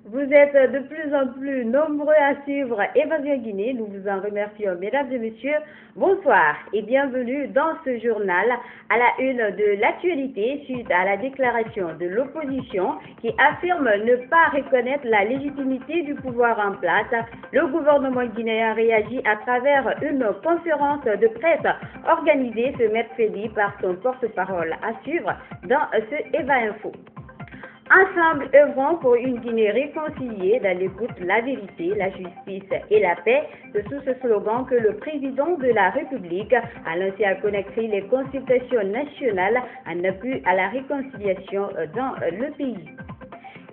Vous êtes de plus en plus nombreux à suivre Évasion Guinée. Nous vous en remercions, mesdames et messieurs. Bonsoir et bienvenue dans ce journal à la une de l'actualité suite à la déclaration de l'opposition qui affirme ne pas reconnaître la légitimité du pouvoir en place. Le gouvernement guinéen réagit à travers une conférence de presse organisée ce mercredi par son porte-parole. À suivre dans ce Eva Info. Ensemble, œuvrons pour une Guinée réconciliée dans l'écoute, la vérité, la justice et la paix. C'est sous ce slogan que le président de la République a lancé à Conakry les consultations nationales en appui à la réconciliation dans le pays.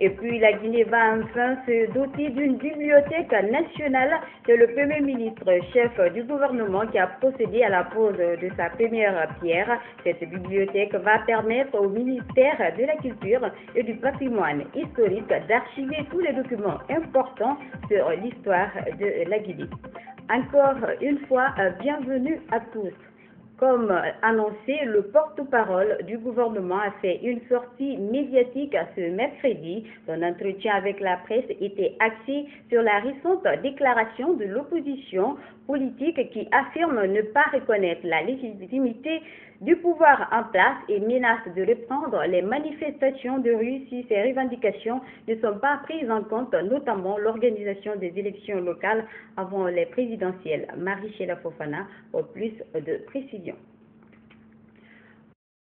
Et puis la Guinée va enfin se doter d'une bibliothèque nationale. C'est le Premier ministre, chef du gouvernement, qui a procédé à la pose de sa première pierre. Cette bibliothèque va permettre au ministère de la Culture et du Patrimoine historique d'archiver tous les documents importants sur l'histoire de la Guinée. Encore une fois, bienvenue à tous. Comme annoncé, le porte-parole du gouvernement a fait une sortie médiatique ce mercredi. Son entretien avec la presse était axé sur la récente déclaration de l'opposition politique qui affirme ne pas reconnaître la légitimité du pouvoir en place et menace de reprendre les manifestations de rue si ces revendications ne sont pas prises en compte, notamment l'organisation des élections locales avant les présidentielles. Marie-Chela Fofana pour plus de précision.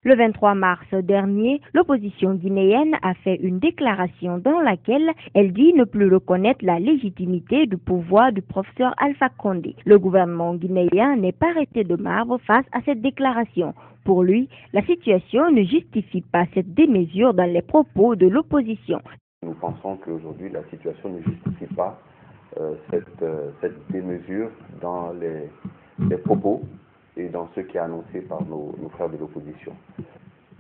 Le 23 mars dernier, l'opposition guinéenne a fait une déclaration dans laquelle elle dit ne plus reconnaître la légitimité du pouvoir du professeur Alpha Condé. Le gouvernement guinéen n'est pas resté de marbre face à cette déclaration. Pour lui, la situation ne justifie pas cette démesure dans les propos de l'opposition. Nous pensons qu'aujourd'hui, la situation ne justifie pas cette démesure dans les propos et dans ce qui est annoncé par nos frères de l'opposition.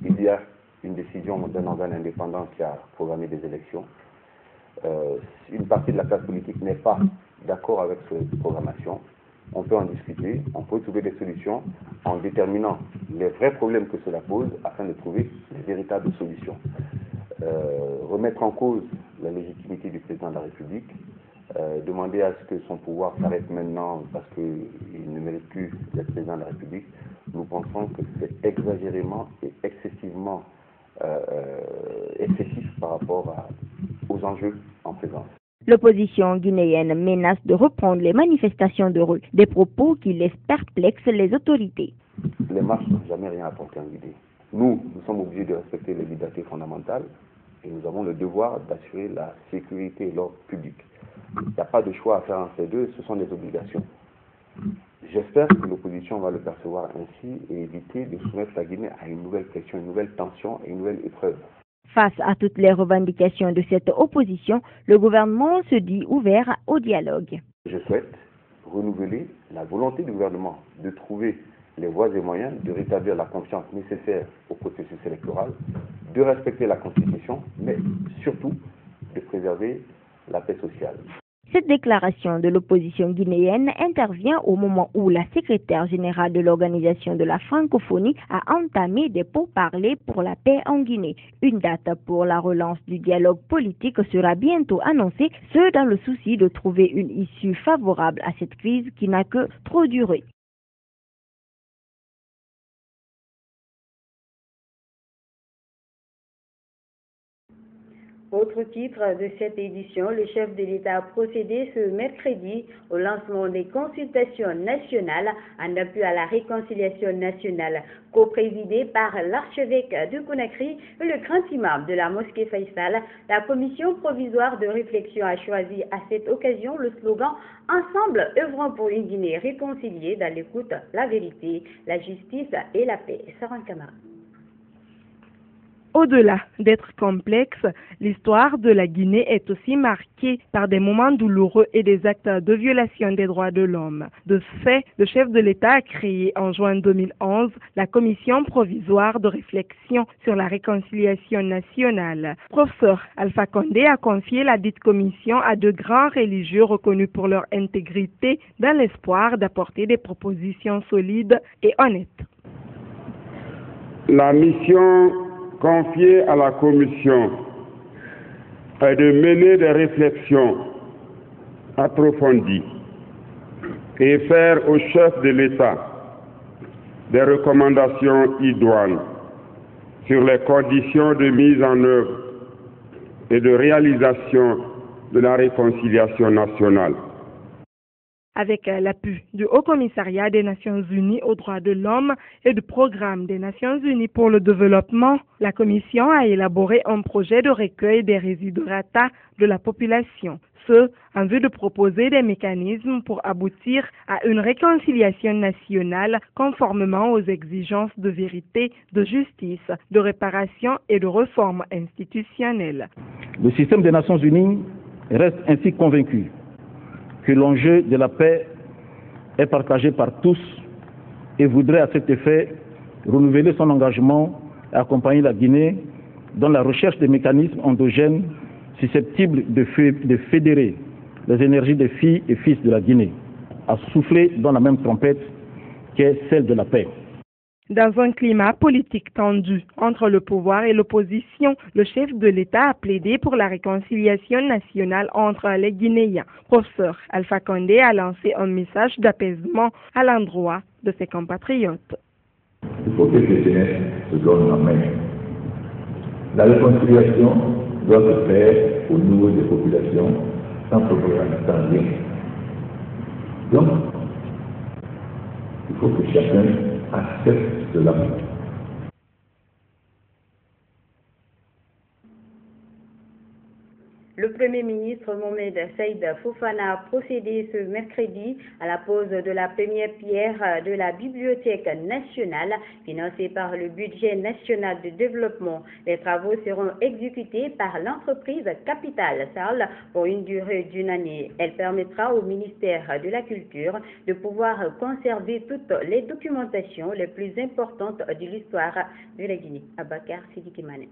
Il y a une décision d'un organe indépendant qui a programmé des élections. Une partie de la classe politique n'est pas d'accord avec cette programmation. On peut en discuter, on peut trouver des solutions en déterminant les vrais problèmes que cela pose afin de trouver les véritables solutions. Remettre en cause la légitimité du président de la République, demander à ce que son pouvoir s'arrête maintenant parce qu'il ne mérite plus d'être président de la République, nous pensons que c'est exagérément et excessivement excessif par rapport aux enjeux en présence. L'opposition guinéenne menace de reprendre les manifestations de rue, des propos qui laissent perplexes les autorités. Les marches n'ont jamais rien apporté en Guinée. Nous sommes obligés de respecter les libertés fondamentales et nous avons le devoir d'assurer la sécurité et l'ordre public. Il n'y a pas de choix à faire entre ces deux, ce sont des obligations. J'espère que l'opposition va le percevoir ainsi et éviter de soumettre la Guinée à une nouvelle pression, une nouvelle tension et une nouvelle épreuve. Face à toutes les revendications de cette opposition, le gouvernement se dit ouvert au dialogue. Je souhaite renouveler la volonté du gouvernement de trouver les voies et moyens de rétablir la confiance nécessaire au processus électoral, de respecter la Constitution, mais surtout de préserver la paix sociale. Cette déclaration de l'opposition guinéenne intervient au moment où la secrétaire générale de l'Organisation de la francophonie a entamé des pourparlers pour la paix en Guinée. Une date pour la relance du dialogue politique sera bientôt annoncée, ce dans le souci de trouver une issue favorable à cette crise qui n'a que trop duré. Autre titre de cette édition, le chef de l'État a procédé ce mercredi au lancement des consultations nationales en appui à la réconciliation nationale, co-présidée par l'archevêque de Conakry et le grand imam de la mosquée Faisal. La commission provisoire de réflexion a choisi à cette occasion le slogan « Ensemble, œuvrons pour une Guinée réconciliée dans l'écoute, la vérité, la justice et la paix ». Sarah Kamara. Au-delà d'être complexe, l'histoire de la Guinée est aussi marquée par des moments douloureux et des actes de violation des droits de l'homme. De ce fait, le chef de l'État a créé en juin 2011 la commission provisoire de réflexion sur la réconciliation nationale. Professeur Alpha Condé a confié la dite commission à de grands religieux reconnus pour leur intégrité dans l'espoir d'apporter des propositions solides et honnêtes. La mission confiée à la commission est de mener des réflexions approfondies et faire au chef de l'État des recommandations idoines sur les conditions de mise en œuvre et de réalisation de la réconciliation nationale. Avec l'appui du Haut Commissariat des Nations Unies aux droits de l'homme et du Programme des Nations Unies pour le développement, la Commission a élaboré un projet de recueil des résidérata de la population, ce en vue de proposer des mécanismes pour aboutir à une réconciliation nationale conformément aux exigences de vérité, de justice, de réparation et de réforme institutionnelle. Le système des Nations Unies reste ainsi convaincu que l'enjeu de la paix est partagé par tous et voudrait à cet effet renouveler son engagement à accompagner la Guinée dans la recherche des mécanismes endogènes susceptibles de fédérer les énergies des filles et fils de la Guinée, à souffler dans la même trompette qu'est celle de la paix. Dans un climat politique tendu entre le pouvoir et l'opposition, le chef de l'État a plaidé pour la réconciliation nationale entre les Guinéens. Professeur Alpha Condé a lancé un message d'apaisement à l'endroit de ses compatriotes. Il faut que ces jeunesses se donnent la main. La réconciliation doit se faire au niveau des populations sans propagande, sans rien. Donc, il faut que chacun accepte cela. Le Premier ministre Mohamed Saïd Fofana a procédé ce mercredi à la pose de la première pierre de la Bibliothèque nationale financée par le budget national de développement. Les travaux seront exécutés par l'entreprise Capital Sarl pour une durée d'1 année. Elle permettra au ministère de la Culture de pouvoir conserver toutes les documentations les plus importantes de l'histoire de la Guinée. Abakar Sidiki Mané.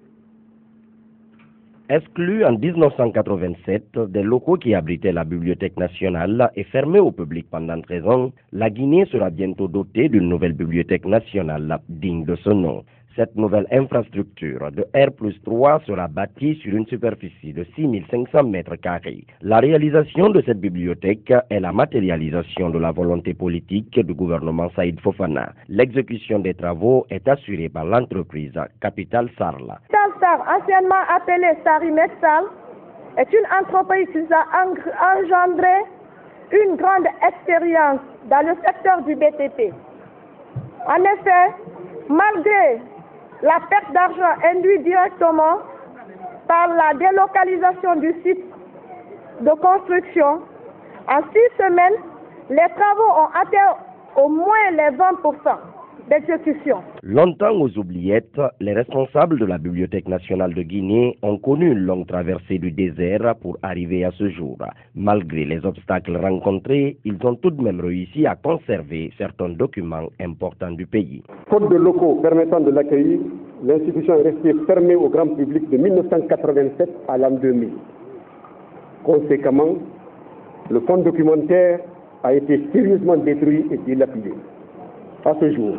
Exclu en 1987 des locaux qui abritaient la Bibliothèque nationale et fermés au public pendant 13 ans, la Guinée sera bientôt dotée d'une nouvelle bibliothèque nationale digne de ce nom. Cette nouvelle infrastructure de R+3 sera bâtie sur une superficie de 6500 mètres carrés. La réalisation de cette bibliothèque est la matérialisation de la volonté politique du gouvernement Saïd Fofana. L'exécution des travaux est assurée par l'entreprise Capital Sarl. Star, anciennement appelée Sarimet Sal, est une entreprise qui a engendré une grande expérience dans le secteur du BTP. En effet, malgré la perte d'argent induite directement par la délocalisation du site de construction, en 6 semaines, les travaux ont atteint au moins les 20% d'exécution. Longtemps aux oubliettes, les responsables de la Bibliothèque nationale de Guinée ont connu une longue traversée du désert pour arriver à ce jour. Malgré les obstacles rencontrés, ils ont tout de même réussi à conserver certains documents importants du pays. Faute de locaux permettant de l'accueillir, l'institution est restée fermée au grand public de 1987 à l'an 2000. Conséquemment, le fonds documentaire a été sérieusement détruit et dilapidé. À ce jour,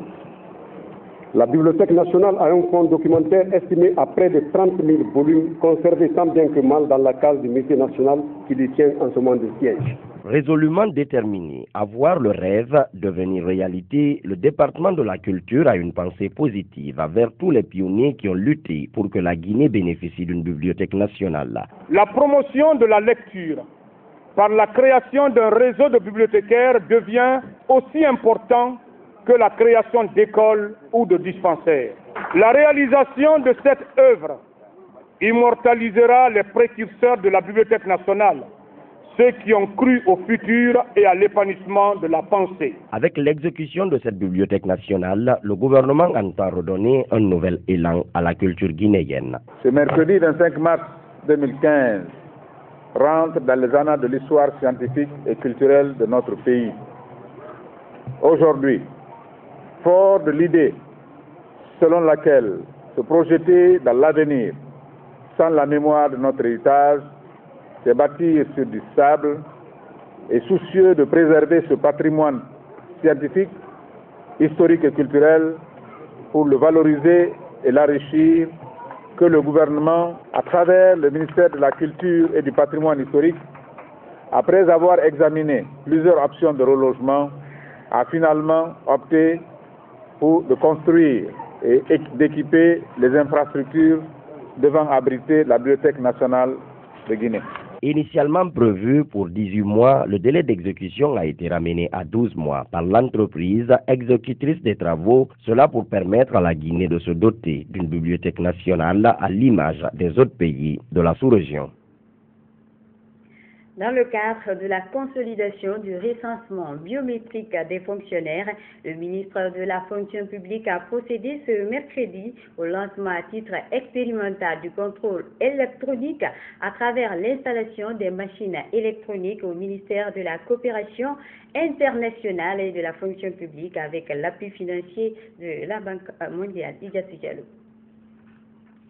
la Bibliothèque nationale a un fonds documentaire estimé à près de 30 000 volumes conservés tant bien que mal dans la case du musée national qui lui tient en ce moment de siège. Résolument déterminé à voir le rêve devenir réalité, le département de la culture a une pensée positive envers tous les pionniers qui ont lutté pour que la Guinée bénéficie d'une bibliothèque nationale. La promotion de la lecture par la création d'un réseau de bibliothécaires devient aussi important que la création d'écoles ou de dispensaires. La réalisation de cette œuvre immortalisera les précurseurs de la Bibliothèque nationale, ceux qui ont cru au futur et à l'épanouissement de la pensée. Avec l'exécution de cette bibliothèque nationale, le gouvernement entend redonner un nouvel élan à la culture guinéenne. Ce mercredi 25 mars 2015 rentre dans les annales de l'histoire scientifique et culturelle de notre pays. Aujourd'hui, fort de l'idée selon laquelle se projeter dans l'avenir sans la mémoire de notre héritage, c'est bâtir sur du sable et soucieux de préserver ce patrimoine scientifique, historique et culturel pour le valoriser et l'enrichir que le gouvernement, à travers le ministère de la Culture et du Patrimoine historique, après avoir examiné plusieurs options de relogement, a finalement opté de construire et d'équiper les infrastructures devant abriter la Bibliothèque nationale de Guinée. Initialement prévu pour 18 mois, le délai d'exécution a été ramené à 12 mois par l'entreprise exécutrice des travaux, cela pour permettre à la Guinée de se doter d'une bibliothèque nationale à l'image des autres pays de la sous-région. Dans le cadre de la consolidation du recensement biométrique des fonctionnaires, le ministre de la fonction publique a procédé ce mercredi au lancement à titre expérimental du contrôle électronique à travers l'installation des machines électroniques au ministère de la coopération internationale et de la fonction publique avec l'appui financier de la Banque mondiale.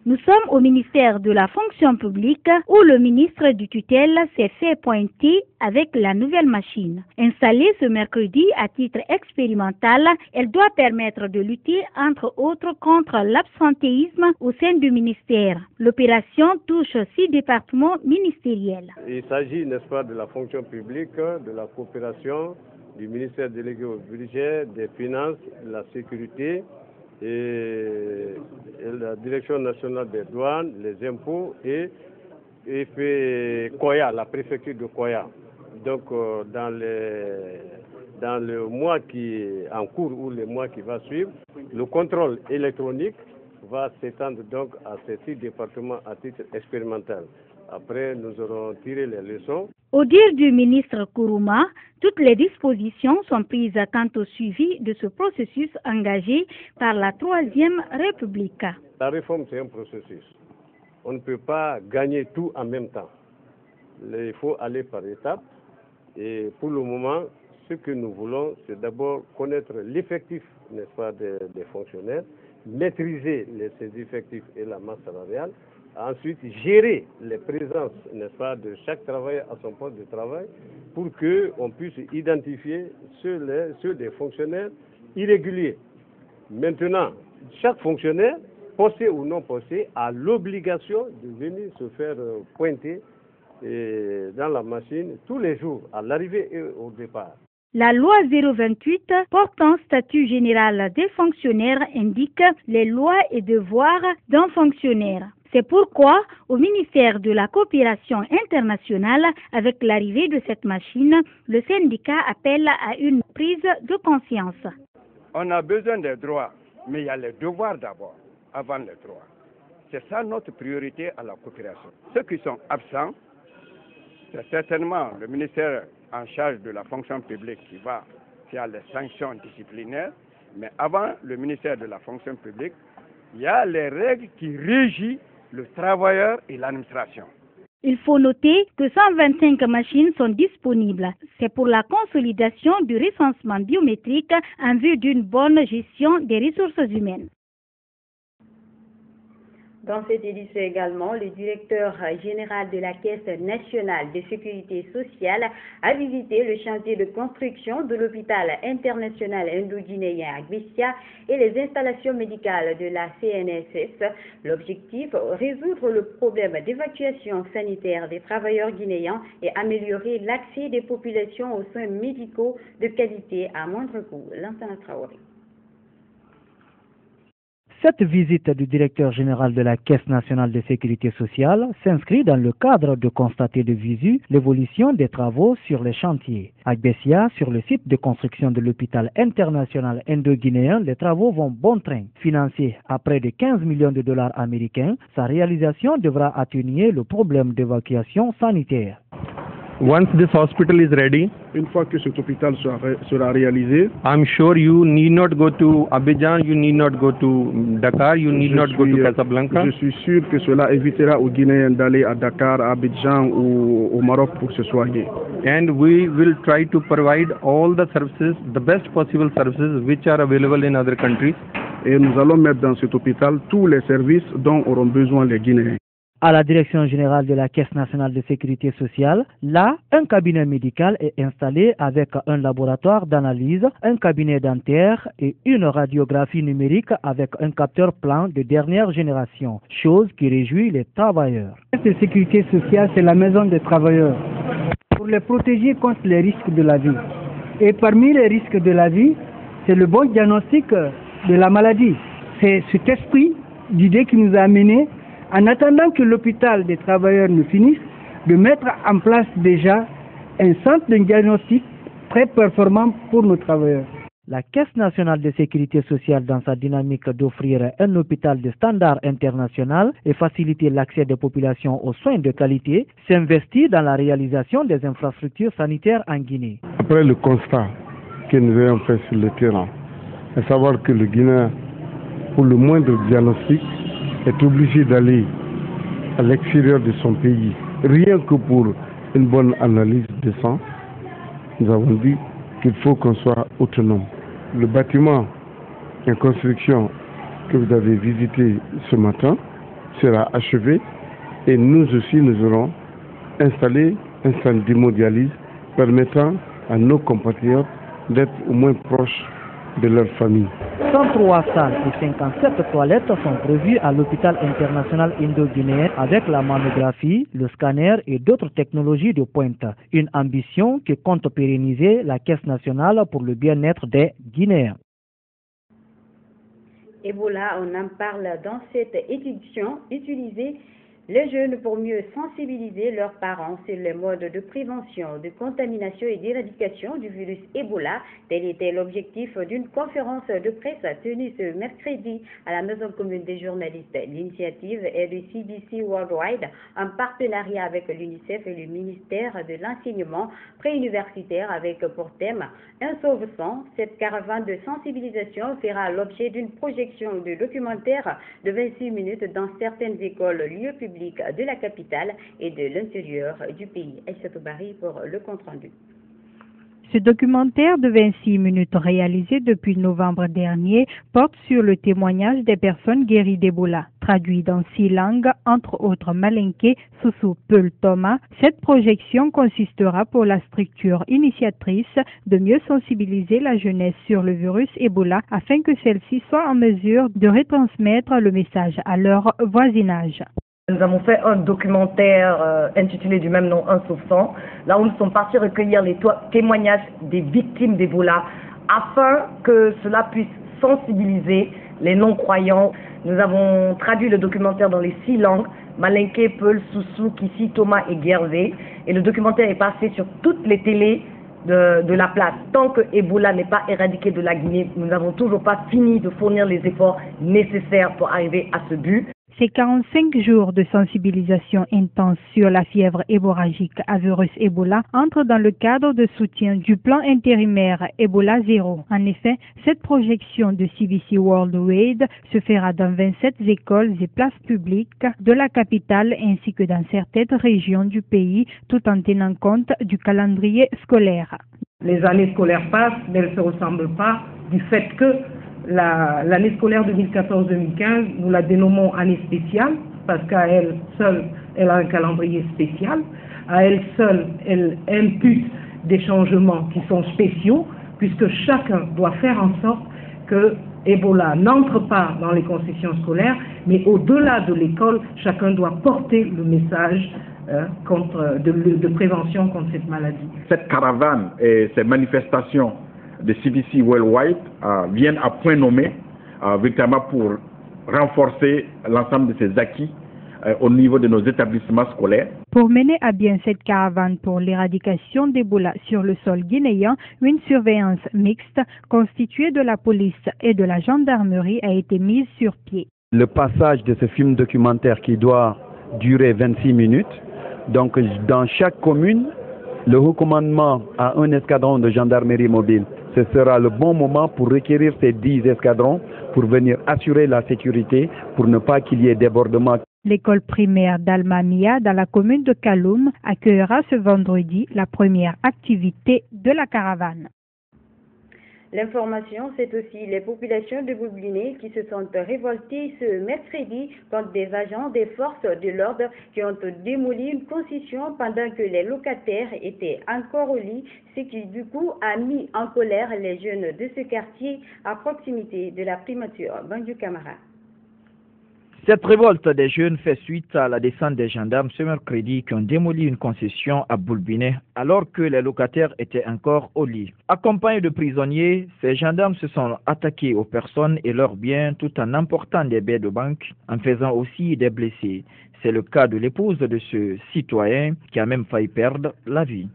Nous sommes au ministère de la fonction publique où le ministre du tutelle s'est fait pointer avec la nouvelle machine. Installée ce mercredi à titre expérimental, elle doit permettre de lutter entre autres contre l'absentéisme au sein du ministère. L'opération touche 6 départements ministériels. Il s'agit, n'est-ce pas, de la fonction publique, de la coopération, du ministère délégué au budget, des finances, de la sécurité, et la direction nationale des douanes, les impôts et Koya, la préfecture de Koya. Donc dans le mois qui est en cours ou le mois qui va suivre, le contrôle électronique va s'étendre donc à ces 6 départements à titre expérimental. Après, nous aurons tiré les leçons. Au dire du ministre Kourouma, toutes les dispositions sont prises quant au suivi de ce processus engagé par la Troisième République. La réforme, c'est un processus. On ne peut pas gagner tout en même temps. Il faut aller par étapes. Et pour le moment, ce que nous voulons, c'est d'abord connaître l'effectif, n'est-ce pas, des fonctionnaires, maîtriser ces effectifs et la masse salariale. Ensuite, gérer les présences, n'est-ce pas, de chaque travailleur à son poste de travail pour qu'on puisse identifier ceux des fonctionnaires irréguliers. Maintenant, chaque fonctionnaire, posté ou non posté, a l'obligation de venir se faire pointer dans la machine tous les jours, à l'arrivée et au départ. La loi 028 portant statut général des fonctionnaires indique les lois et devoirs d'un fonctionnaire. C'est pourquoi, au ministère de la coopération internationale, avec l'arrivée de cette machine, le syndicat appelle à une prise de conscience. On a besoin des droits, mais il y a les devoirs d'abord, avant les droits. C'est ça notre priorité à la coopération. Ceux qui sont absents, c'est certainement le ministère en charge de la fonction publique qui va faire les sanctions disciplinaires, mais avant le ministère de la fonction publique, il y a les règles qui régissent le travailleur et l'administration. Il faut noter que 125 machines sont disponibles. C'est pour la consolidation du recensement biométrique en vue d'une bonne gestion des ressources humaines. Dans cette édition également, le directeur général de la Caisse nationale de sécurité sociale a visité le chantier de construction de l'hôpital international indo-guinéen à Gbessia et les installations médicales de la CNSS. L'objectif, résoudre le problème d'évacuation sanitaire des travailleurs guinéens et améliorer l'accès des populations aux soins médicaux de qualité à moindre coût. Lansana Traoré. Cette visite du directeur général de la Caisse nationale de sécurité sociale s'inscrit dans le cadre de constater de visu l'évolution des travaux sur les chantiers. À Gbessia, sur le site de construction de l'hôpital international indo-guinéen, les travaux vont bon train. Financé à près de 15 millions de dollars américains, sa réalisation devra atténuer le problème d'évacuation sanitaire. Once this hospital is ready, une fois que cet hôpital sera réalisé, I'm sure you need not go to Abidjan, you need not go to Dakar, you need not go to Casablanca. Je suis sûr que cela évitera aux Guinéens d'aller à Dakar, à Abidjan ou au Maroc pour se soigner. And we will try to provide all the services, the best possible services which are available in other countries. Et nous allons mettre dans cet hôpital tous les services dont auront besoin les Guinéens. À la direction générale de la Caisse nationale de sécurité sociale, là, un cabinet médical est installé avec un laboratoire d'analyse, un cabinet dentaire et une radiographie numérique avec un capteur plan de dernière génération, chose qui réjouit les travailleurs. La Caisse de sécurité sociale, c'est la maison des travailleurs pour les protéger contre les risques de la vie. Et parmi les risques de la vie, c'est le bon diagnostic de la maladie. C'est cet esprit d'idée qui nous a amenés, en attendant que l'hôpital des travailleurs ne finisse, de mettre en place déjà un centre de diagnostic très performant pour nos travailleurs. La Caisse nationale de sécurité sociale, dans sa dynamique d'offrir un hôpital de standard international et faciliter l'accès des populations aux soins de qualité, s'investit dans la réalisation des infrastructures sanitaires en Guinée. Après le constat que nous avons fait sur le terrain, à savoir que le Guinéen, pour le moindre diagnostic, est obligé d'aller à l'extérieur de son pays, rien que pour une bonne analyse de sang, nous avons dit qu'il faut qu'on soit autonome. Le bâtiment en construction que vous avez visité ce matin sera achevé et nous aussi nous aurons installé un centre d'hémodialyse permettant à nos compatriotes d'être au moins proches de leur famille. 103 salles et 57 toilettes sont prévues à l'hôpital international indo-guinéen avec la mammographie, le scanner et d'autres technologies de pointe. Une ambition que compte pérenniser la Caisse nationale pour le bien-être des Guinéens. Ebola, on en parle dans cette édition. Utiliser les jeunes pour mieux sensibiliser leurs parents sur les modes de prévention, de contamination et d'éradication du virus Ebola. Tel était l'objectif d'une conférence de presse tenue ce mercredi à la Maison commune des journalistes. L'initiative est de CDC Worldwide en partenariat avec l'UNICEF et le ministère de l'enseignement préuniversitaire avec pour thème Un sauve-sang. Cette caravane de sensibilisation fera l'objet d'une projection de documentaire de 26 minutes dans certaines écoles, lieux publics de la capitale et de l'intérieur du pays. Aïssa Toubari pour le compte-rendu. Ce documentaire de 26 minutes réalisé depuis novembre dernier porte sur le témoignage des personnes guéries d'Ebola. Traduit dans 6 langues, entre autres malinké, Soussou, Peul, Thomas, cette projection consistera pour la structure initiatrice de mieux sensibiliser la jeunesse sur le virus Ebola afin que celle-ci soit en mesure de retransmettre le message à leur voisinage. Nous avons fait un documentaire intitulé du même nom, Un sauve-sang, là où nous sommes partis recueillir les témoignages des victimes d'Ebola afin que cela puisse sensibiliser les non-croyants. Nous avons traduit le documentaire dans les 6 langues, malinké, Peul, Soussou, Kissi, Thomas et Guervé. Et le documentaire est passé sur toutes les télés de la place. Tant que Ebola n'est pas éradiqué de la Guinée, nous n'avons toujours pas fini de fournir les efforts nécessaires pour arriver à ce but. Ces 45 jours de sensibilisation intense sur la fièvre hémorragique à virus Ebola entrent dans le cadre de soutien du plan intérimaire Ebola 0. En effet, cette projection de CDC Worldwide se fera dans 27 écoles et places publiques de la capitale ainsi que dans certaines régions du pays, tout en tenant compte du calendrier scolaire. Les années scolaires passent, mais elles ne se ressemblent pas du fait que l'année scolaire 2014-2015, nous la dénommons année spéciale parce qu'à elle seule, elle a un calendrier spécial. À elle seule, elle impute des changements qui sont spéciaux puisque chacun doit faire en sorte que Ebola n'entre pas dans les concessions scolaires, mais au-delà de l'école, chacun doit porter le message de prévention contre cette maladie. Cette caravane et ces manifestations de CDC Worldwide viennent à point nommé, véritablement pour renforcer l'ensemble de ces acquis au niveau de nos établissements scolaires. Pour mener à bien cette caravane pour l'éradication d'Ebola sur le sol guinéen, une surveillance mixte constituée de la police et de la gendarmerie a été mise sur pied. Le passage de ce film documentaire qui doit durer 26 minutes, donc dans chaque commune, le haut commandement a un escadron de gendarmerie mobile. Ce sera le bon moment pour requérir ces 10 escadrons pour venir assurer la sécurité, pour ne pas qu'il y ait débordement. L'école primaire d'Almamia, dans la commune de Kaloum, accueillera ce vendredi la première activité de la caravane. L'information, c'est aussi les populations de Boulbiné qui se sont révoltées ce mercredi contre des agents des forces de l'ordre qui ont démoli une concession pendant que les locataires étaient encore au lit, ce qui du coup a mis en colère les jeunes de ce quartier à proximité de la primature Bandiou Camara. Cette révolte des jeunes fait suite à la descente des gendarmes ce mercredi qui ont démoli une concession à Boulbiné alors que les locataires étaient encore au lit. Accompagnés de prisonniers, ces gendarmes se sont attaqués aux personnes et leurs biens tout en emportant des billets de banque, en faisant aussi des blessés. C'est le cas de l'épouse de ce citoyen qui a même failli perdre la vie.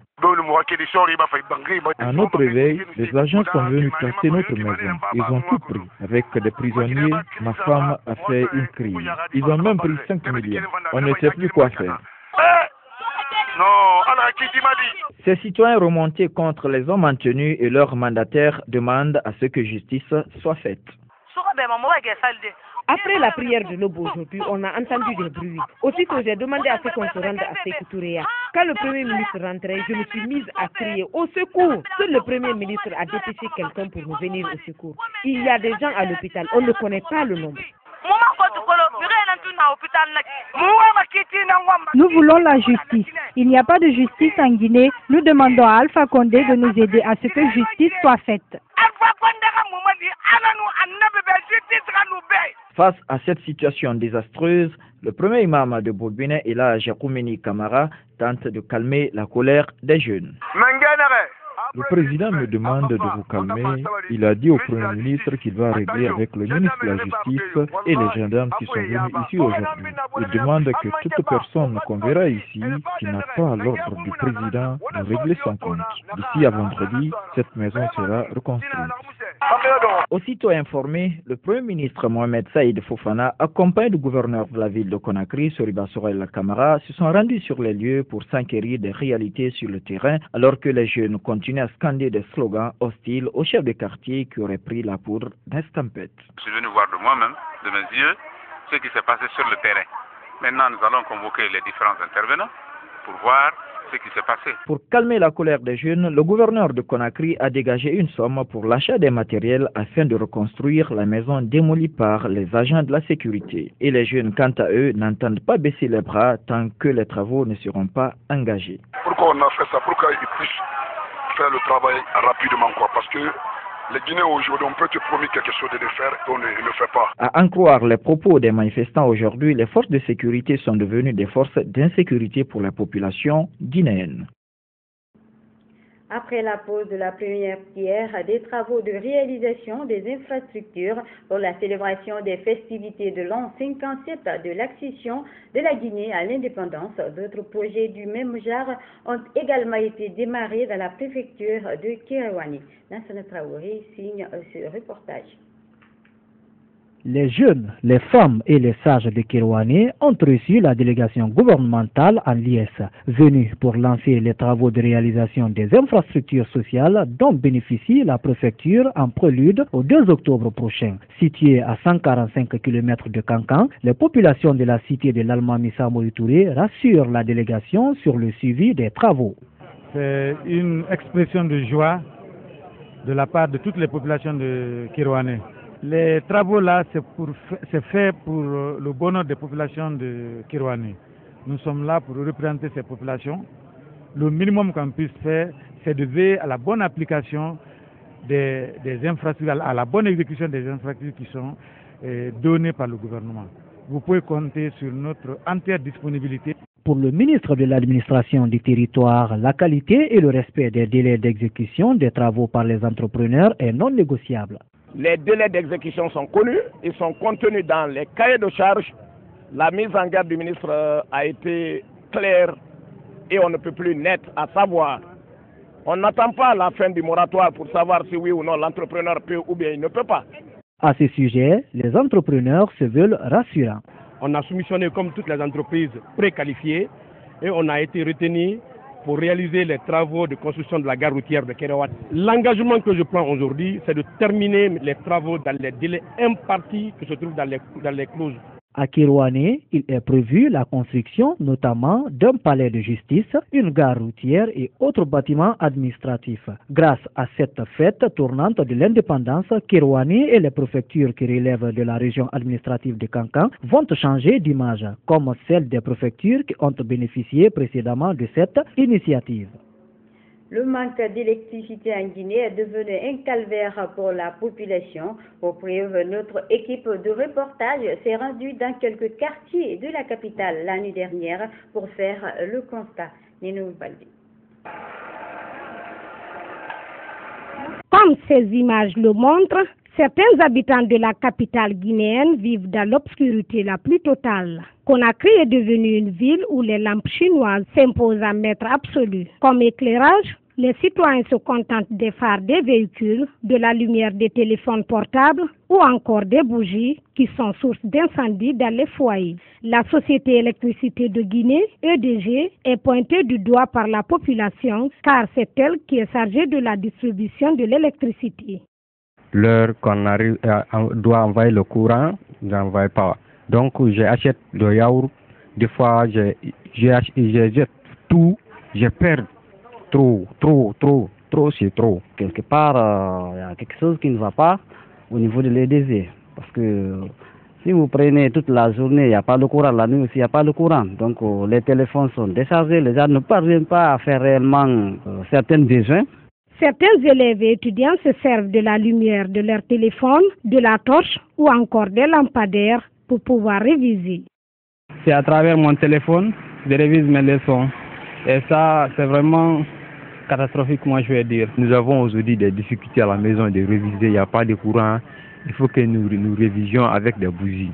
À notre réveil, les agents sont venus casser notre maison. Ils ont tout pris. Avec des prisonniers, ma femme a fait une crise. Ils ont même pris 5 millions. On ne sait plus quoi faire. Ces citoyens remontés contre les hommes en tenue et leurs mandataires demandent à ce que justice soit faite. Après la prière de l'aube aujourd'hui, on a entendu des bruits. Aussitôt, j'ai demandé à ce qu'on se rende à Sékou-Touréa. Quand le Premier ministre rentrait, je me suis mise à crier au secours. Seul le Premier ministre a dépêché quelqu'un pour nous venir au secours. Il y a des gens à l'hôpital, on ne connaît pas le nombre. Nous voulons la justice. Il n'y a pas de justice en Guinée. Nous demandons à Alpha Condé de nous aider à ce que justice soit faite. Face à cette situation désastreuse, le premier imam de Boulbiné, Elhadj Koumeni Camara, tente de calmer la colère des jeunes. Le président me demande de vous calmer. Il a dit au Premier ministre qu'il va régler avec le ministre de la Justice et les gendarmes qui sont venus ici aujourd'hui. Il demande que toute personne qu'on verra ici qui n'a pas l'ordre du président de régler son compte. D'ici à vendredi, cette maison sera reconstruite. Aussitôt informé, le Premier ministre Mohamed Saïd Fofana, accompagné du gouverneur de la ville de Conakry, Soriba Sorel Camara, se sont rendus sur les lieux pour s'enquérir des réalités sur le terrain, alors que les jeunes continuent à scander des slogans hostiles aux chefs de quartier qui auraient pris la poudre d'estampette. Je suis venu voir de moi-même, de mes yeux, ce qui s'est passé sur le terrain. Maintenant, nous allons convoquer les différents intervenants pour voir ce qui s'est passé. Pour calmer la colère des jeunes, le gouverneur de Conakry a dégagé une somme pour l'achat des matériels afin de reconstruire la maison démolie par les agents de la sécurité. Et les jeunes, quant à eux, n'entendent pas baisser les bras tant que les travaux ne seront pas engagés. Pourquoi on a fait ça? Pour qu'ils puissent faire le travail rapidement, parce que les Guinéens aujourd'hui, on peut te promettre quelque chose de le faire et on ne le fait pas. À en croire les propos des manifestants aujourd'hui, les forces de sécurité sont devenues des forces d'insécurité pour la population guinéenne. Après la pause de la première pierre, des travaux de réalisation des infrastructures pour la célébration des festivités de l'an 57 de l'accession de la Guinée à l'indépendance, d'autres projets du même genre ont également été démarrés dans la préfecture de Kéréouani. Nassana Traoré signe ce reportage. Les jeunes, les femmes et les sages de Kéréouani ont reçu la délégation gouvernementale en liesse, venue pour lancer les travaux de réalisation des infrastructures sociales dont bénéficie la préfecture en prélude au 2 octobre prochain. Située à 145 km de Kankan, les populations de la cité de l'Almamissa Mori-Touré rassurent la délégation sur le suivi des travaux. C'est une expression de joie de la part de toutes les populations de Kéréouani. Les travaux là, c'est fait pour le bonheur des populations de Kéréouani. Nous sommes là pour représenter ces populations. Le minimum qu'on puisse faire, c'est de veiller à la bonne application des infrastructures, à la bonne exécution des infrastructures qui sont données par le gouvernement. Vous pouvez compter sur notre entière disponibilité. Pour le ministre de l'Administration du territoire, la qualité et le respect des délais d'exécution des travaux par les entrepreneurs est non négociable. Les délais d'exécution sont connus, ils sont contenus dans les cahiers de charges. La mise en garde du ministre a été claire et on ne peut plus net à savoir. On n'attend pas la fin du moratoire pour savoir si oui ou non l'entrepreneur peut ou bien il ne peut pas. À ce sujet, les entrepreneurs se veulent rassurants. On a soumissionné comme toutes les entreprises préqualifiées et on a été retenu pour réaliser les travaux de construction de la gare routière de Kéréouani. L'engagement que je prends aujourd'hui, c'est de terminer les travaux dans les délais impartis que se trouvent dans les clauses. À Kirouané, il est prévu la construction notamment d'un palais de justice, une gare routière et autres bâtiments administratifs. Grâce à cette fête tournante de l'indépendance, Kirouané et les préfectures qui relèvent de la région administrative de Kankan vont changer d'image, comme celle des préfectures qui ont bénéficié précédemment de cette initiative. Le manque d'électricité en Guinée est devenu un calvaire pour la population. Pour preuve, notre équipe de reportage s'est rendue dans quelques quartiers de la capitale l'année dernière pour faire le constat. Nénou Baldi. Comme ces images le montrent, certains habitants de la capitale guinéenne vivent dans l'obscurité la plus totale. Conakry est devenue une ville où les lampes chinoises s'imposent en maître absolu. Comme éclairage, les citoyens se contentent des phares des véhicules, de la lumière des téléphones portables ou encore des bougies qui sont source d'incendie dans les foyers. La Société Électricité de Guinée, EDG, est pointée du doigt par la population car c'est elle qui est chargée de la distribution de l'électricité. L'heure qu'on doit envoyer le courant, je n'envoie pas. Donc j'achète le yaourt, des fois je jette tout, je perds trop, c'est trop. Quelque part, il y a quelque chose qui ne va pas au niveau de l'EDG. Parce que si vous prenez toute la journée, il n'y a pas de courant, la nuit aussi, il n'y a pas de courant. Donc les téléphones sont déchargés, les gens ne parviennent pas à faire réellement certains besoins. Certains élèves et étudiants se servent de la lumière de leur téléphone, de la torche ou encore des lampadaires pour pouvoir réviser. C'est à travers mon téléphone que je révise mes leçons. Et ça, c'est vraiment catastrophique, moi je vais dire. Nous avons aujourd'hui des difficultés à la maison de réviser, il n'y a pas de courant. Il faut que nous révisions avec des bougies.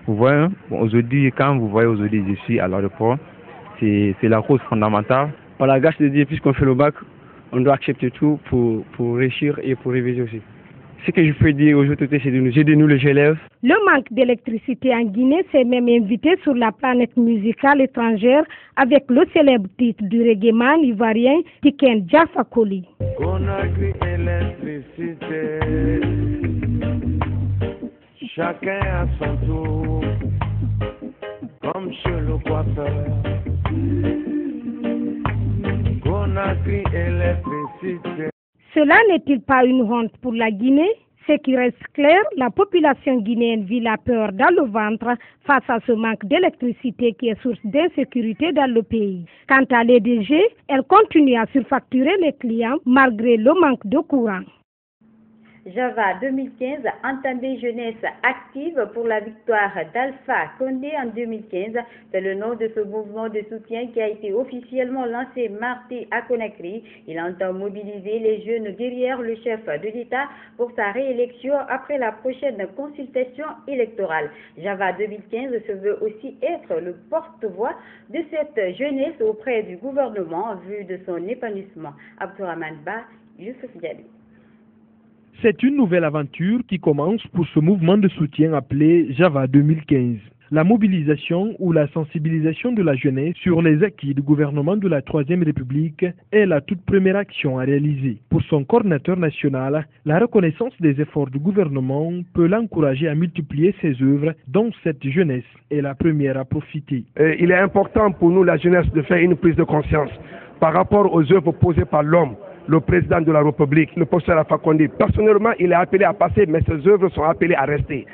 Vous voyez, aujourd'hui, quand vous voyez aujourd'hui, je suis à l'aéroport, c'est la cause fondamentale. Par la grâce de Dieu, puisqu'on fait le bac, on doit accepter tout pour réussir et pour réviser aussi. Ce que je peux dire aux autorités, c'est de nous aider, nous les élèves. Le manque d'électricité en Guinée s'est même invité sur la planète musicale étrangère avec le célèbre titre du reggaeman ivoirien Tiken Jah Fakoly. Conakry électricité, chacun à son tour, comme chez le coiffeur. Conakry électricité. Cela n'est-il pas une honte pour la Guinée? Ce qui reste clair, la population guinéenne vit la peur dans le ventre face à ce manque d'électricité qui est source d'insécurité dans le pays. Quant à l'EDG, elle continue à surfacturer les clients malgré le manque de courant. Java 2015 entendez jeunesse active pour la victoire d'Alpha Condé en 2015. C'est le nom de ce mouvement de soutien qui a été officiellement lancé mardi à Conakry. Il entend mobiliser les jeunes derrière le chef de l'État pour sa réélection après la prochaine consultation électorale. Java 2015 se veut aussi être le porte-voix de cette jeunesse auprès du gouvernement en vue de son épanouissement. Abdourahmane Ba, Youssouf Diaby. C'est une nouvelle aventure qui commence pour ce mouvement de soutien appelé Java 2015. La mobilisation ou la sensibilisation de la jeunesse sur les acquis du gouvernement de la Troisième République est la toute première action à réaliser. Pour son coordinateur national, la reconnaissance des efforts du gouvernement peut l'encourager à multiplier ses œuvres dont cette jeunesse est la première à profiter. Il est important pour nous, la jeunesse, de faire une prise de conscience par rapport aux œuvres posées par l'homme, le président de la République, le professeur Alpha Condé. Personnellement, il est appelé à passer, mais ses œuvres sont appelées à rester.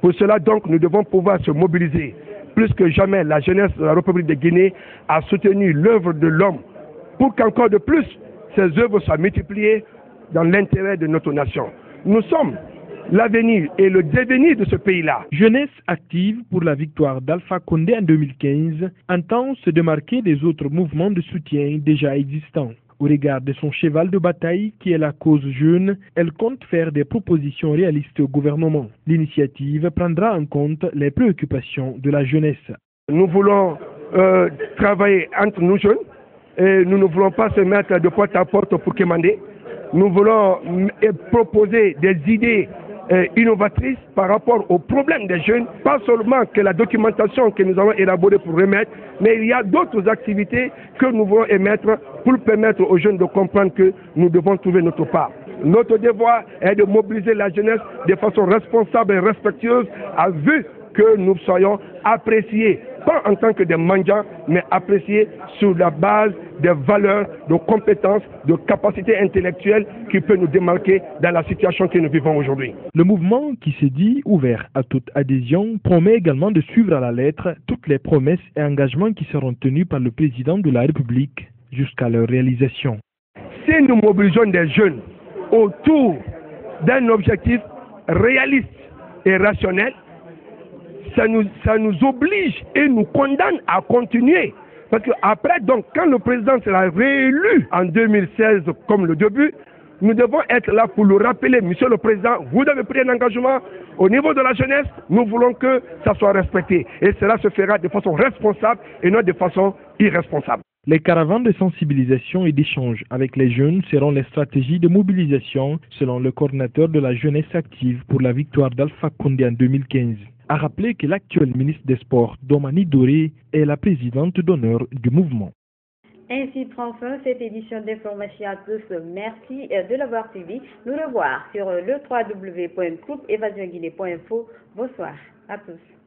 Pour cela, donc, nous devons pouvoir se mobiliser. Plus que jamais, la jeunesse de la République de Guinée a soutenu l'œuvre de l'homme pour qu'encore de plus, ces œuvres soient multipliées dans l'intérêt de notre nation. Nous sommes l'avenir et le devenir de ce pays-là. Jeunesse active pour la victoire d'Alpha Condé en 2015 entend se démarquer des autres mouvements de soutien déjà existants. Au regard de son cheval de bataille qui est la cause jeune, elle compte faire des propositions réalistes au gouvernement. L'initiative prendra en compte les préoccupations de la jeunesse. Nous voulons travailler entre nous jeunes et nous ne voulons pas se mettre de porte à porte pour commander. Nous voulons proposer des idées innovatrices par rapport aux problèmes des jeunes, pas seulement que la documentation que nous avons élaborée pour remettre, mais il y a d'autres activités que nous voulons émettre pour permettre aux jeunes de comprendre que nous devons trouver notre part. Notre devoir est de mobiliser la jeunesse de façon responsable et respectueuse, à vue que nous soyons appréciés, pas en tant que des mendiants, mais appréciés sur la base des valeurs, de compétences, de capacités intellectuelles qui peuvent nous démarquer dans la situation que nous vivons aujourd'hui. Le mouvement, qui se dit ouvert à toute adhésion, promet également de suivre à la lettre toutes les promesses et engagements qui seront tenus par le président de la République jusqu'à leur réalisation. Si nous mobilisons des jeunes autour d'un objectif réaliste et rationnel, ça nous oblige et nous condamne à continuer. Parce qu'après, donc, quand le président sera réélu en 2016 comme le début, nous devons être là pour le rappeler. Monsieur le Président, vous avez pris un engagement au niveau de la jeunesse, nous voulons que ça soit respecté. Et cela se fera de façon responsable et non de façon irresponsable. Les caravanes de sensibilisation et d'échange avec les jeunes seront les stratégies de mobilisation selon le coordinateur de la jeunesse active pour la victoire d'Alpha Condé en 2015. A rappelé que l'actuelle ministre des Sports, Domani Doré, est la présidente d'honneur du mouvement. Ainsi prend fin cette édition d'information à tous. Merci de l'avoir suivi. Nous revoir sur le www.groupeevasionguinée.info. Bonsoir à tous.